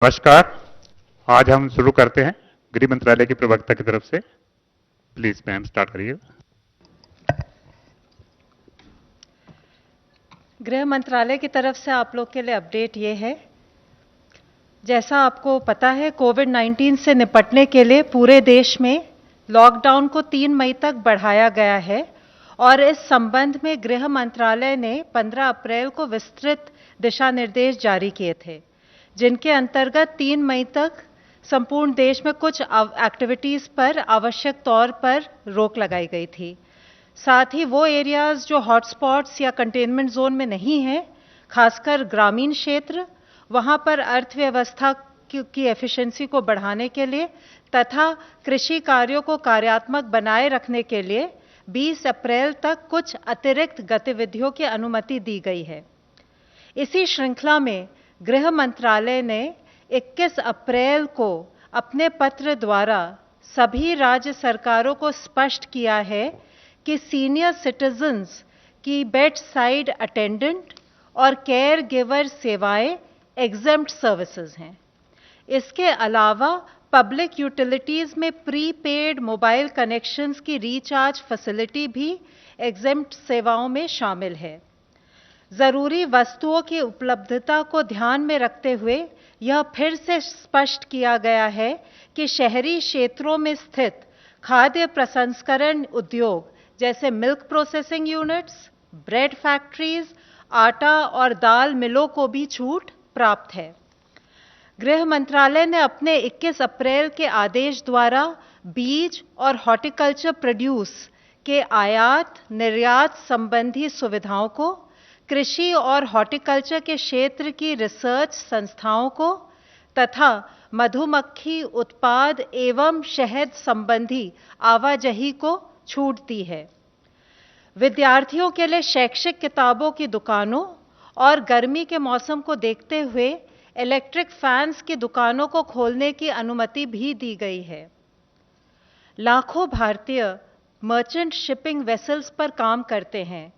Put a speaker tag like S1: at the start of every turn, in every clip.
S1: नमस्कार। आज हम शुरू करते हैं गृह मंत्रालय के प्रवक्ता की तरफ से। प्लीज मैम स्टार्ट करिए।
S2: गृह मंत्रालय की तरफ से आप लोग के लिए अपडेट ये है, जैसा आपको पता है कोविड-19 से निपटने के लिए पूरे देश में लॉकडाउन को 3 मई तक बढ़ाया गया है और इस संबंध में गृह मंत्रालय ने 15 अप्रैल को विस्तृत दिशा निर्देश जारी किए थे, जिनके अंतर्गत 3 मई तक संपूर्ण देश में कुछ एक्टिविटीज़ पर आवश्यक तौर पर रोक लगाई गई थी। साथ ही वो एरियाज़ जो हॉटस्पॉट्स या कंटेनमेंट जोन में नहीं हैं, खासकर ग्रामीण क्षेत्र, वहाँ पर अर्थव्यवस्था की एफिशिएंसी को बढ़ाने के लिए तथा कृषि कार्यों को कार्यात्मक बनाए रखने के लिए 20 अप्रैल तक कुछ अतिरिक्त गतिविधियों की अनुमति दी गई है। इसी श्रृंखला में गृह मंत्रालय ने 21 अप्रैल को अपने पत्र द्वारा सभी राज्य सरकारों को स्पष्ट किया है कि सीनियर सिटीजन्स की बेड साइड अटेंडेंट और केयर गिवर सेवाएं एग्जेम्प्ट सर्विसेज हैं। इसके अलावा पब्लिक यूटिलिटीज़ में प्रीपेड मोबाइल कनेक्शंस की रिचार्ज फैसिलिटी भी एग्जेम्प्ट सेवाओं में शामिल है। ज़रूरी वस्तुओं की उपलब्धता को ध्यान में रखते हुए यह फिर से स्पष्ट किया गया है कि शहरी क्षेत्रों में स्थित खाद्य प्रसंस्करण उद्योग जैसे milk processing units, bread factories, आटा और दाल मिलों को भी छूट प्राप्त है। गृह मंत्रालय ने अपने 21 अप्रैल के आदेश द्वारा बीज और हॉर्टिकल्चर प्रोड्यूस के आयात निर्यात संबंधी सुविधाओं को, कृषि और हॉर्टिकल्चर के क्षेत्र की रिसर्च संस्थाओं को तथा मधुमक्खी उत्पाद एवं शहद संबंधी आवाजाही को छूट दी है। विद्यार्थियों के लिए शैक्षिक किताबों की दुकानों और गर्मी के मौसम को देखते हुए इलेक्ट्रिक फैंस की दुकानों को खोलने की अनुमति भी दी गई है। लाखों भारतीय मर्चेंट शिपिंग वेसल्स पर काम करते हैं।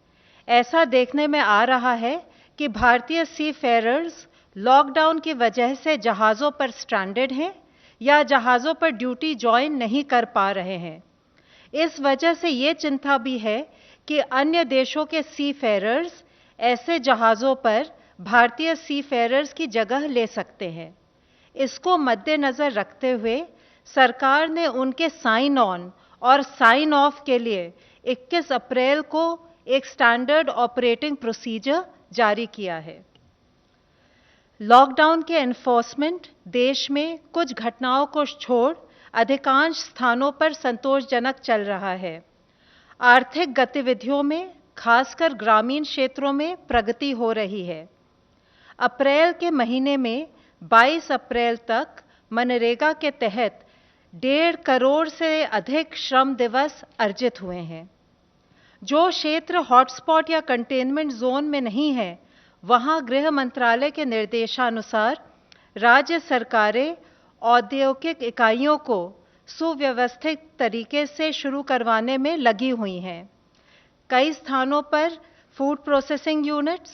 S2: ऐसा देखने में आ रहा है कि भारतीय सी फेयरर्स लॉकडाउन की वजह से जहाज़ों पर स्ट्रैंडेड हैं या जहाज़ों पर ड्यूटी ज्वाइन नहीं कर पा रहे हैं। इस वजह से ये चिंता भी है कि अन्य देशों के सी फेयरर्स ऐसे जहाज़ों पर भारतीय सी फेयरर्स की जगह ले सकते हैं। इसको मद्देनज़र रखते हुए सरकार ने उनके साइन ऑन और साइन ऑफ के लिए 21 अप्रैल को एक स्टैंडर्ड ऑपरेटिंग प्रोसीजर जारी किया है। लॉकडाउन के एनफोर्समेंट देश में कुछ घटनाओं को छोड़ अधिकांश स्थानों पर संतोषजनक चल रहा है। आर्थिक गतिविधियों में खासकर ग्रामीण क्षेत्रों में प्रगति हो रही है। अप्रैल के महीने में 22 अप्रैल तक मनरेगा के तहत 1.5 करोड़ से अधिक श्रम दिवस अर्जित हुए हैं। जो क्षेत्र हॉटस्पॉट या कंटेनमेंट जोन में नहीं है, वहां गृह मंत्रालय के निर्देशानुसार राज्य सरकारें औद्योगिक इकाइयों को सुव्यवस्थित तरीके से शुरू करवाने में लगी हुई हैं। कई स्थानों पर food processing units,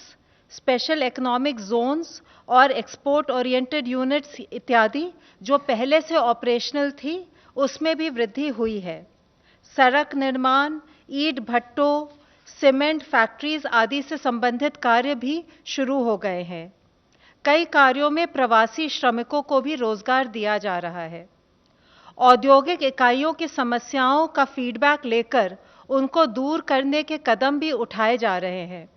S2: special economic zones और एक्सपोर्ट ओरिएंटेड यूनिट्स इत्यादि जो पहले से ऑपरेशनल थी, उसमें भी वृद्धि हुई है। सड़क निर्माण, ईंट भट्टों, सीमेंट फैक्ट्रीज आदि से संबंधित कार्य भी शुरू हो गए हैं। कई कार्यों में प्रवासी श्रमिकों को भी रोजगार दिया जा रहा है। औद्योगिक इकाइयों की समस्याओं का फीडबैक लेकर उनको दूर करने के कदम भी उठाए जा रहे हैं।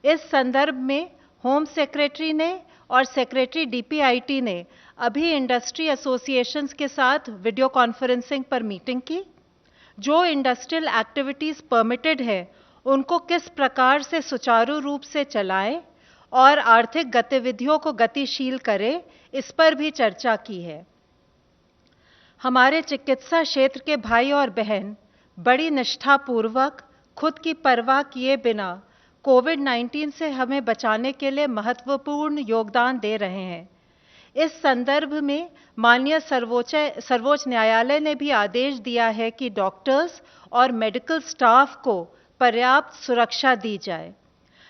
S2: इस संदर्भ में होम सेक्रेटरी ने और सेक्रेटरी डीपीआईटी ने अभी इंडस्ट्री एसोसिएशंस के साथ वीडियो कॉन्फ्रेंसिंग पर मीटिंग की। जो इंडस्ट्रियल एक्टिविटीज़ परमिटेड है, उनको किस प्रकार से सुचारू रूप से चलाएं और आर्थिक गतिविधियों को गतिशील करें, इस पर भी चर्चा की है। हमारे चिकित्सा क्षेत्र के भाई और बहन बड़ी निष्ठापूर्वक खुद की परवाह किए बिना कोविड-19 से हमें बचाने के लिए महत्वपूर्ण योगदान दे रहे हैं। इस संदर्भ में माननीय सर्वोच्च न्यायालय ने भी आदेश दिया है कि डॉक्टर्स और मेडिकल स्टाफ को पर्याप्त सुरक्षा दी जाए।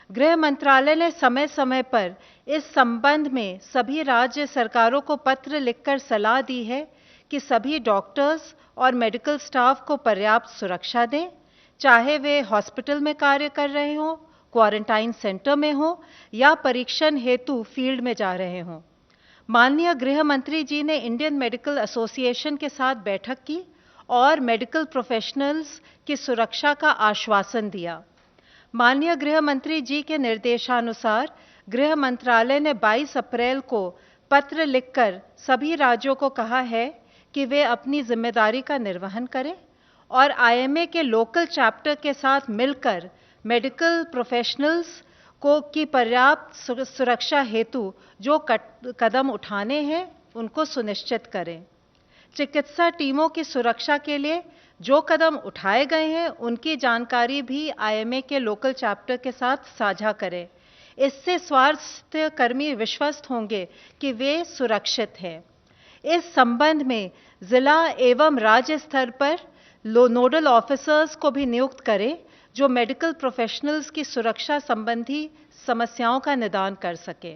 S2: गृह मंत्रालय ने समय समय पर इस संबंध में सभी राज्य सरकारों को पत्र लिखकर सलाह दी है कि सभी डॉक्टर्स और मेडिकल स्टाफ को पर्याप्त सुरक्षा दें, चाहे वे हॉस्पिटल में कार्य कर रहे हों, क्वारंटाइन सेंटर में हों या परीक्षण हेतु फील्ड में जा रहे हों। माननीय गृह मंत्री जी ने इंडियन मेडिकल एसोसिएशन के साथ बैठक की और मेडिकल प्रोफेशनल्स की सुरक्षा का आश्वासन दिया। माननीय गृह मंत्री जी के निर्देशानुसार गृह मंत्रालय ने 22 अप्रैल को पत्र लिखकर सभी राज्यों को कहा है कि वे अपनी जिम्मेदारी का निर्वहन करें और आईएमए के लोकल चैप्टर के साथ मिलकर मेडिकल प्रोफेशनल्स को की पर्याप्त सुरक्षा हेतु जो कदम उठाने हैं उनको सुनिश्चित करें। चिकित्सा टीमों की सुरक्षा के लिए जो कदम उठाए गए हैं उनकी जानकारी भी आईएमए के लोकल चैप्टर के साथ साझा करें। इससे स्वास्थ्य कर्मी विश्वस्त होंगे कि वे सुरक्षित हैं। इस संबंध में जिला एवं राज्य स्तर पर नोडल ऑफिसर्स को भी नियुक्त करें जो मेडिकल प्रोफेशनल्स की सुरक्षा संबंधी समस्याओं का निदान कर सके।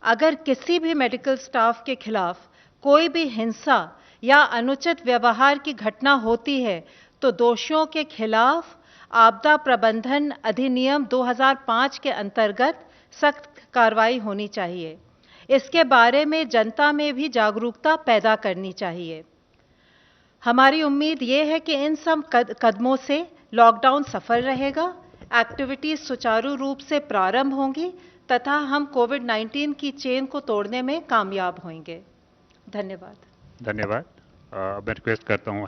S2: अगर किसी भी मेडिकल स्टाफ के खिलाफ कोई भी हिंसा या अनुचित व्यवहार की घटना होती है तो दोषियों के खिलाफ आपदा प्रबंधन अधिनियम 2005 के अंतर्गत सख्त कार्रवाई होनी चाहिए। इसके बारे में जनता में भी जागरूकता पैदा करनी चाहिए। हमारी उम्मीद ये है कि इन सब कदमों से लॉकडाउन सफल रहेगा, एक्टिविटीज सुचारू रूप से प्रारंभ होंगी तथा हम कोविड-19 की चेन को तोड़ने में कामयाब होंगे। धन्यवाद।
S1: धन्यवाद। मैं रिक्वेस्ट करता हूँ